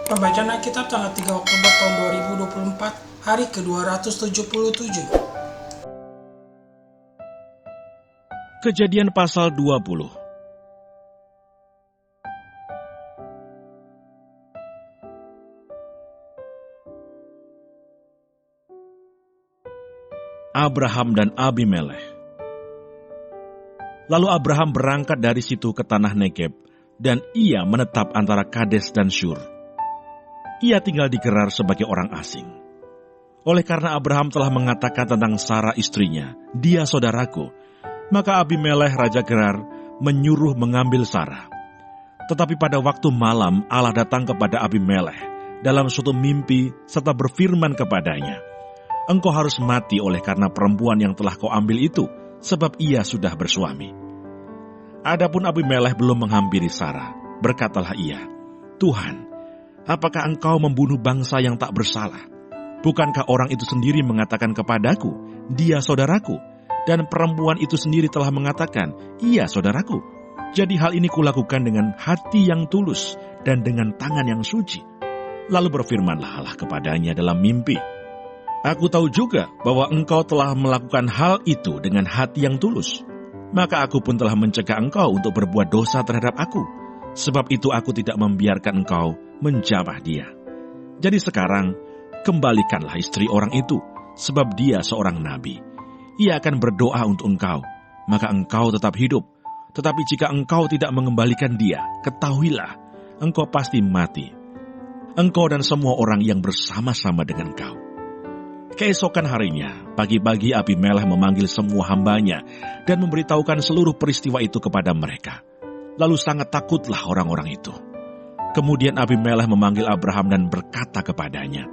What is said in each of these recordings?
Pembacaan Alkitab tanggal 3 Oktober tahun 2024, hari ke-277. Kejadian pasal 20. Abraham dan Abimelekh. Lalu Abraham berangkat dari situ ke tanah Negeb, dan ia menetap antara Kades dan Syur. Ia tinggal di Gerar sebagai orang asing. Oleh karena Abraham telah mengatakan tentang Sarah istrinya, "Dia saudaraku," maka Abimelekh raja Gerar menyuruh mengambil Sarah. Tetapi pada waktu malam Allah datang kepada Abimelekh dalam suatu mimpi serta berfirman kepadanya, "Engkau harus mati oleh karena perempuan yang telah kau ambil itu, sebab ia sudah bersuami." Adapun Abimelekh belum menghampiri Sarah, berkatalah ia, "Tuhan, apakah engkau membunuh bangsa yang tak bersalah? Bukankah orang itu sendiri mengatakan kepadaku, 'Dia saudaraku,' dan perempuan itu sendiri telah mengatakan, 'Ia saudaraku'? Jadi hal ini kulakukan dengan hati yang tulus dan dengan tangan yang suci." Lalu berfirmanlah Allah kepadanya dalam mimpi, "Aku tahu juga bahwa engkau telah melakukan hal itu dengan hati yang tulus. Maka aku pun telah mencegah engkau untuk berbuat dosa terhadap aku. Sebab itu aku tidak membiarkan engkau menjamah dia. Jadi sekarang, kembalikanlah istri orang itu, sebab dia seorang nabi. Ia akan berdoa untuk engkau, maka engkau tetap hidup. Tetapi jika engkau tidak mengembalikan dia, ketahuilah, engkau pasti mati. Engkau dan semua orang yang bersama-sama dengan engkau." Keesokan harinya, pagi-pagi Abimelekh memanggil semua hambanya dan memberitahukan seluruh peristiwa itu kepada mereka. Lalu sangat takutlah orang-orang itu. Kemudian Abimelekh memanggil Abraham dan berkata kepadanya,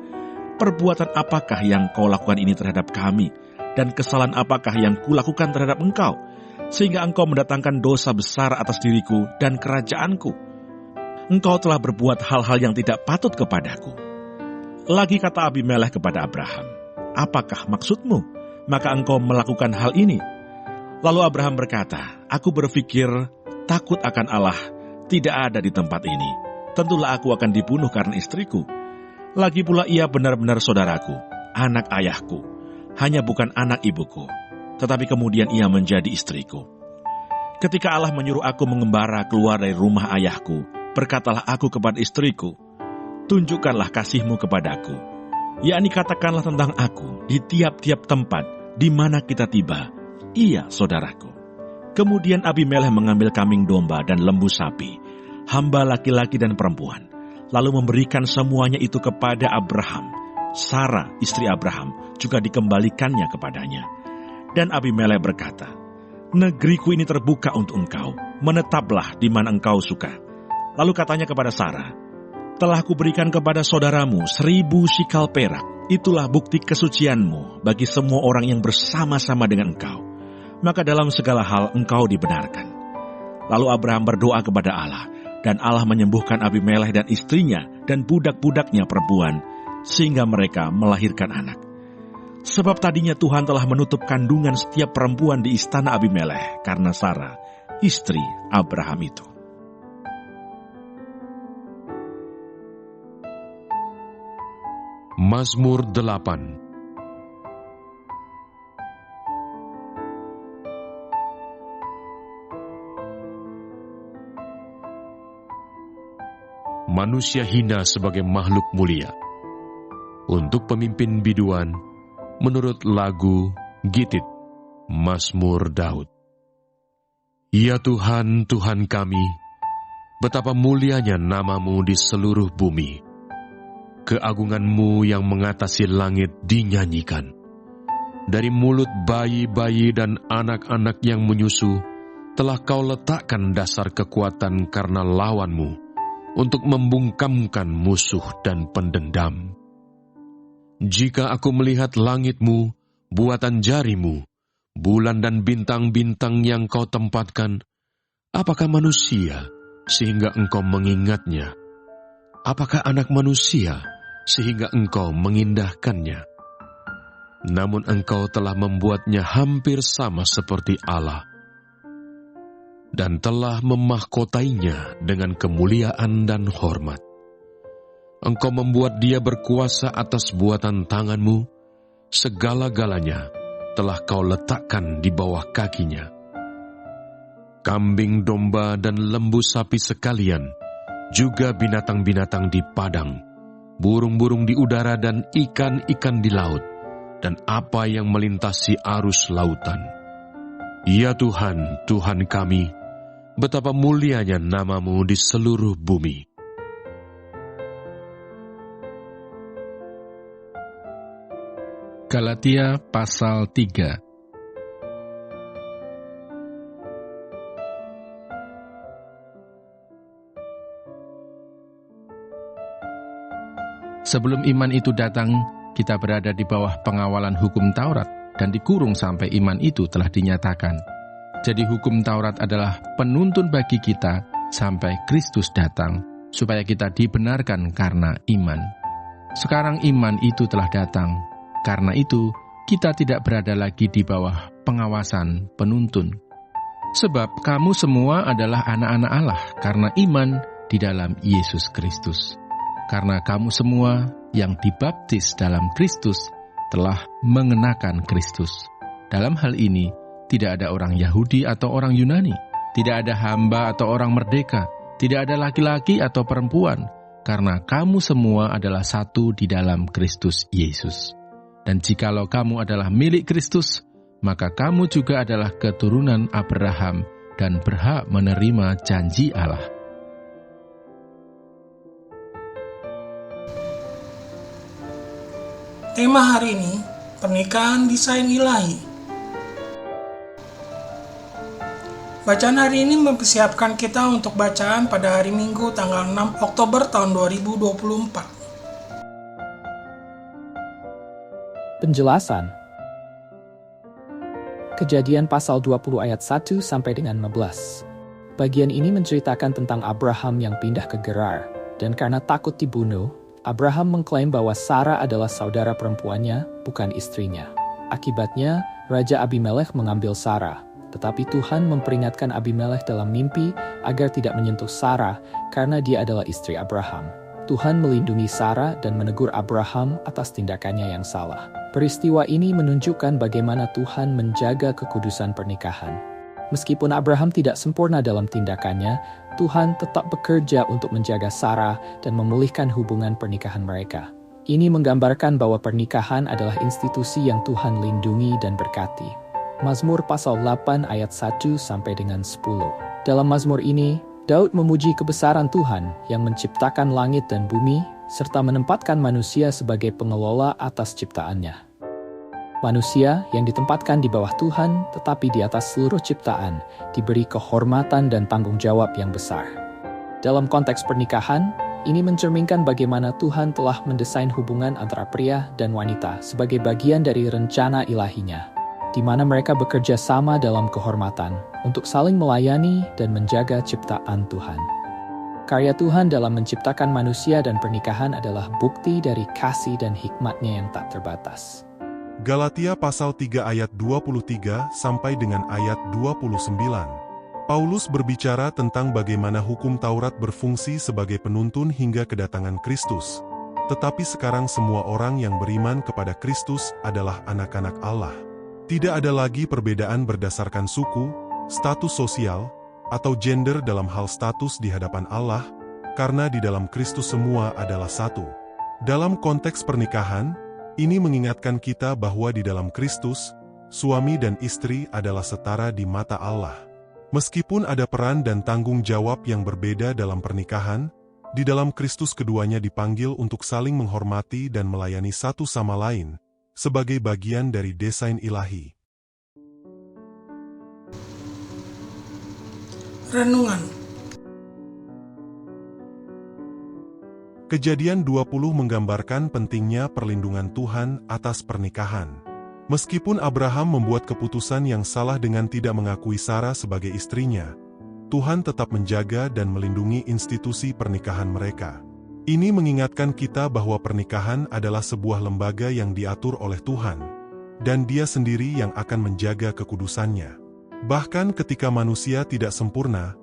"Perbuatan apakah yang kau lakukan ini terhadap kami, dan kesalahan apakah yang kulakukan terhadap engkau, sehingga engkau mendatangkan dosa besar atas diriku dan kerajaanku? Engkau telah berbuat hal-hal yang tidak patut kepadaku." Lagi kata Abimelekh kepada Abraham, "Apakah maksudmu? Maka engkau melakukan hal ini." Lalu Abraham berkata, "Aku berpikir takut akan Allah tidak ada di tempat ini. Tentulah aku akan dibunuh karena istriku. Lagi pula ia benar-benar saudaraku, anak ayahku, hanya bukan anak ibuku. Tetapi kemudian ia menjadi istriku. Ketika Allah menyuruh aku mengembara keluar dari rumah ayahku, berkatalah aku kepada istriku, 'Tunjukkanlah kasihmu kepadaku, yakni katakanlah tentang aku di tiap-tiap tempat di mana kita tiba, ia saudaraku.' Kemudian Abimelekh mengambil kambing domba dan lembu sapi, hamba laki-laki dan perempuan, lalu memberikan semuanya itu kepada Abraham. Sarah, istri Abraham, juga dikembalikannya kepadanya. Dan Abimelekh berkata, 'Negeriku ini terbuka untuk engkau, menetaplah di mana engkau suka.' Lalu katanya kepada Sarah, 'Telah kuberikan kepada saudaramu 1,000 sikal perak. Itulah bukti kesucianmu bagi semua orang yang bersama-sama dengan engkau. Maka dalam segala hal engkau dibenarkan.' Lalu Abraham berdoa kepada Allah, dan Allah menyembuhkan Abimelekh dan istrinya dan budak-budaknya perempuan, sehingga mereka melahirkan anak. Sebab tadinya Tuhan telah menutup kandungan setiap perempuan di istana Abimelekh karena Sarah, istri Abraham itu." Mazmur 8. Manusia hina sebagai makhluk mulia. Untuk pemimpin biduan, menurut lagu Gitit, Mazmur Daud. Ya Tuhan, Tuhan kami, betapa mulianya namamu di seluruh bumi. Keagunganmu yang mengatasi langit dinyanyikan. Dari mulut bayi-bayi dan anak-anak yang menyusu, telah kau letakkan dasar kekuatan karena lawanmu, untuk membungkamkan musuh dan pendendam. Jika aku melihat langitmu, buatan jarimu, bulan dan bintang-bintang yang kau tempatkan, apakah manusia sehingga engkau mengingatnya? Apakah anak manusia sehingga engkau mengindahkannya? Namun engkau telah membuatnya hampir sama seperti Allah, dan telah memahkotainya dengan kemuliaan dan hormat. Engkau membuat dia berkuasa atas buatan tanganmu, segala-galanya telah kau letakkan di bawah kakinya. Kambing domba dan lembu sapi sekalian, juga binatang-binatang di padang, burung-burung di udara dan ikan-ikan di laut, dan apa yang melintasi arus lautan. Ya Tuhan, Tuhan kami, betapa mulianya nama-Mu di seluruh bumi. Galatia pasal 3. Sebelum iman itu datang, kita berada di bawah pengawalan hukum Taurat dan dikurung sampai iman itu telah dinyatakan. Jadi hukum Taurat adalah penuntun bagi kita sampai Kristus datang, supaya kita dibenarkan karena iman. Sekarang iman itu telah datang. Karena itu, kita tidak berada lagi di bawah pengawasan penuntun. Sebab kamu semua adalah anak-anak Allah karena iman di dalam Yesus Kristus. Karena kamu semua yang dibaptis dalam Kristus telah mengenakan Kristus. Dalam hal ini, tidak ada orang Yahudi atau orang Yunani, tidak ada hamba atau orang merdeka, tidak ada laki-laki atau perempuan, karena kamu semua adalah satu di dalam Kristus Yesus. Dan jikalau kamu adalah milik Kristus, maka kamu juga adalah keturunan Abraham dan berhak menerima janji Allah. Tema hari ini, pernikahan desain ilahi. Bacaan hari ini mempersiapkan kita untuk bacaan pada hari Minggu tanggal 6 Oktober tahun 2024. Penjelasan. Kejadian pasal 20 ayat 1 sampai dengan 15. Bagian ini menceritakan tentang Abraham yang pindah ke Gerar, dan karena takut dibunuh, Abraham mengklaim bahwa Sarah adalah saudara perempuannya, bukan istrinya. Akibatnya, Raja Abimelekh mengambil Sarah, tetapi Tuhan memperingatkan Abimelekh dalam mimpi agar tidak menyentuh Sarah karena dia adalah istri Abraham. Tuhan melindungi Sarah dan menegur Abraham atas tindakannya yang salah. Peristiwa ini menunjukkan bagaimana Tuhan menjaga kekudusan pernikahan. Meskipun Abraham tidak sempurna dalam tindakannya, Tuhan tetap bekerja untuk menjaga Sarah dan memulihkan hubungan pernikahan mereka. Ini menggambarkan bahwa pernikahan adalah institusi yang Tuhan lindungi dan berkati. Mazmur pasal 8 ayat 1 sampai dengan 10. Dalam Mazmur ini, Daud memuji kebesaran Tuhan yang menciptakan langit dan bumi, serta menempatkan manusia sebagai pengelola atas ciptaannya. Manusia yang ditempatkan di bawah Tuhan, tetapi di atas seluruh ciptaan, diberi kehormatan dan tanggung jawab yang besar. Dalam konteks pernikahan, ini mencerminkan bagaimana Tuhan telah mendesain hubungan antara pria dan wanita sebagai bagian dari rencana ilahinya, di mana mereka bekerja sama dalam kehormatan untuk saling melayani dan menjaga ciptaan Tuhan. Karya Tuhan dalam menciptakan manusia dan pernikahan adalah bukti dari kasih dan hikmat-Nya yang tak terbatas. Galatia pasal 3 ayat 23 sampai dengan ayat 29. Paulus berbicara tentang bagaimana hukum Taurat berfungsi sebagai penuntun hingga kedatangan Kristus. Tetapi sekarang semua orang yang beriman kepada Kristus adalah anak-anak Allah. Tidak ada lagi perbedaan berdasarkan suku, status sosial, atau gender dalam hal status di hadapan Allah, karena di dalam Kristus semua adalah satu. Dalam konteks pernikahan, ini mengingatkan kita bahwa di dalam Kristus, suami dan istri adalah setara di mata Allah. Meskipun ada peran dan tanggung jawab yang berbeda dalam pernikahan, di dalam Kristus keduanya dipanggil untuk saling menghormati dan melayani satu sama lain, sebagai bagian dari desain ilahi. Renungan. Kejadian 20 menggambarkan pentingnya perlindungan Tuhan atas pernikahan. Meskipun Abraham membuat keputusan yang salah dengan tidak mengakui Sarah sebagai istrinya, Tuhan tetap menjaga dan melindungi institusi pernikahan mereka. Ini mengingatkan kita bahwa pernikahan adalah sebuah lembaga yang diatur oleh Tuhan, dan Dia sendiri yang akan menjaga kekudusannya. Bahkan ketika manusia tidak sempurna,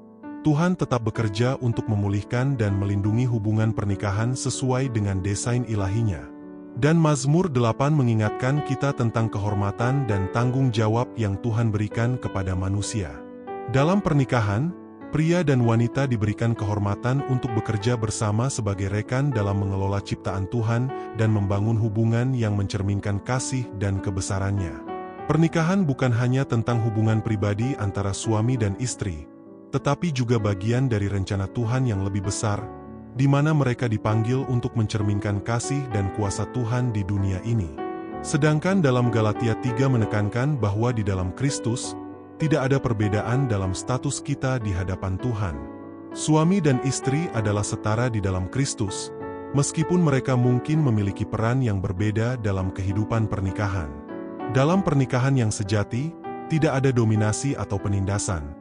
Tuhan tetap bekerja untuk memulihkan dan melindungi hubungan pernikahan sesuai dengan desain ilahinya. Dan Mazmur 8 mengingatkan kita tentang kehormatan dan tanggung jawab yang Tuhan berikan kepada manusia. Dalam pernikahan, pria dan wanita diberikan kehormatan untuk bekerja bersama sebagai rekan dalam mengelola ciptaan Tuhan dan membangun hubungan yang mencerminkan kasih dan kebesarannya. Pernikahan bukan hanya tentang hubungan pribadi antara suami dan istri, tetapi juga bagian dari rencana Tuhan yang lebih besar, di mana mereka dipanggil untuk mencerminkan kasih dan kuasa Tuhan di dunia ini. Sedangkan dalam Galatia 3 menekankan bahwa di dalam Kristus, tidak ada perbedaan dalam status kita di hadapan Tuhan. Suami dan istri adalah setara di dalam Kristus, meskipun mereka mungkin memiliki peran yang berbeda dalam kehidupan pernikahan. Dalam pernikahan yang sejati, tidak ada dominasi atau penindasan,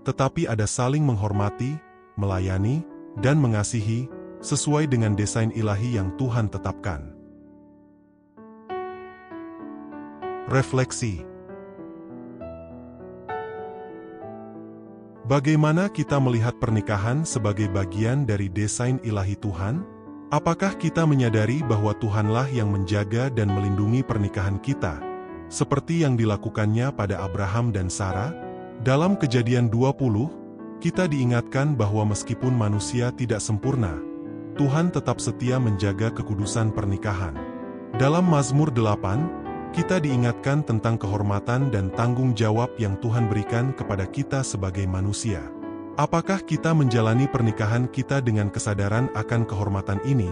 tetapi ada saling menghormati, melayani, dan mengasihi, sesuai dengan desain ilahi yang Tuhan tetapkan. Refleksi. Bagaimana kita melihat pernikahan sebagai bagian dari desain ilahi Tuhan? Apakah kita menyadari bahwa Tuhanlah yang menjaga dan melindungi pernikahan kita, seperti yang dilakukannya pada Abraham dan Sarah? Dalam Kejadian 20, kita diingatkan bahwa meskipun manusia tidak sempurna, Tuhan tetap setia menjaga kekudusan pernikahan. Dalam Mazmur 8, kita diingatkan tentang kehormatan dan tanggung jawab yang Tuhan berikan kepada kita sebagai manusia. Apakah kita menjalani pernikahan kita dengan kesadaran akan kehormatan ini,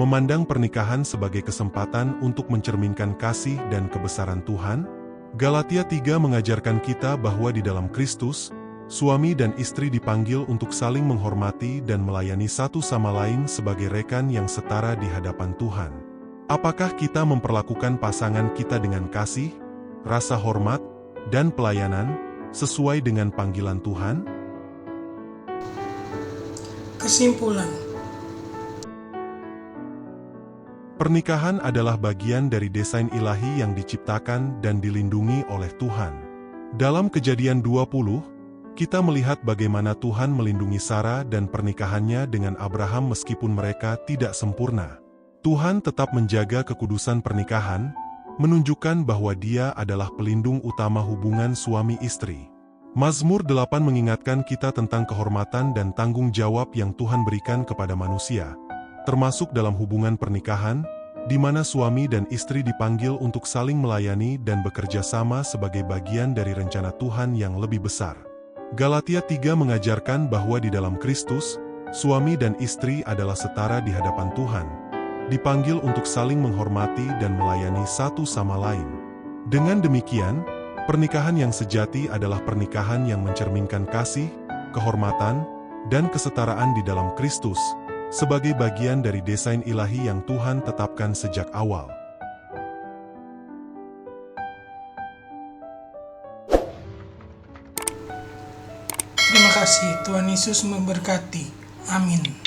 memandang pernikahan sebagai kesempatan untuk mencerminkan kasih dan kebesaran Tuhan? Galatia 3 mengajarkan kita bahwa di dalam Kristus, suami dan istri dipanggil untuk saling menghormati dan melayani satu sama lain sebagai rekan yang setara di hadapan Tuhan. Apakah kita memperlakukan pasangan kita dengan kasih, rasa hormat, dan pelayanan, sesuai dengan panggilan Tuhan? Kesimpulan. Pernikahan adalah bagian dari desain ilahi yang diciptakan dan dilindungi oleh Tuhan. Dalam Kejadian 20, kita melihat bagaimana Tuhan melindungi Sarah dan pernikahannya dengan Abraham meskipun mereka tidak sempurna. Tuhan tetap menjaga kekudusan pernikahan, menunjukkan bahwa Dia adalah pelindung utama hubungan suami istri. Mazmur 8 mengingatkan kita tentang kehormatan dan tanggung jawab yang Tuhan berikan kepada manusia, termasuk dalam hubungan pernikahan, di mana suami dan istri dipanggil untuk saling melayani dan bekerja sama sebagai bagian dari rencana Tuhan yang lebih besar. Galatia 3 mengajarkan bahwa di dalam Kristus, suami dan istri adalah setara di hadapan Tuhan, dipanggil untuk saling menghormati dan melayani satu sama lain. Dengan demikian, pernikahan yang sejati adalah pernikahan yang mencerminkan kasih, kehormatan, dan kesetaraan di dalam Kristus, sebagai bagian dari desain ilahi yang Tuhan tetapkan sejak awal. Terima kasih, Tuhan Yesus memberkati. Amin.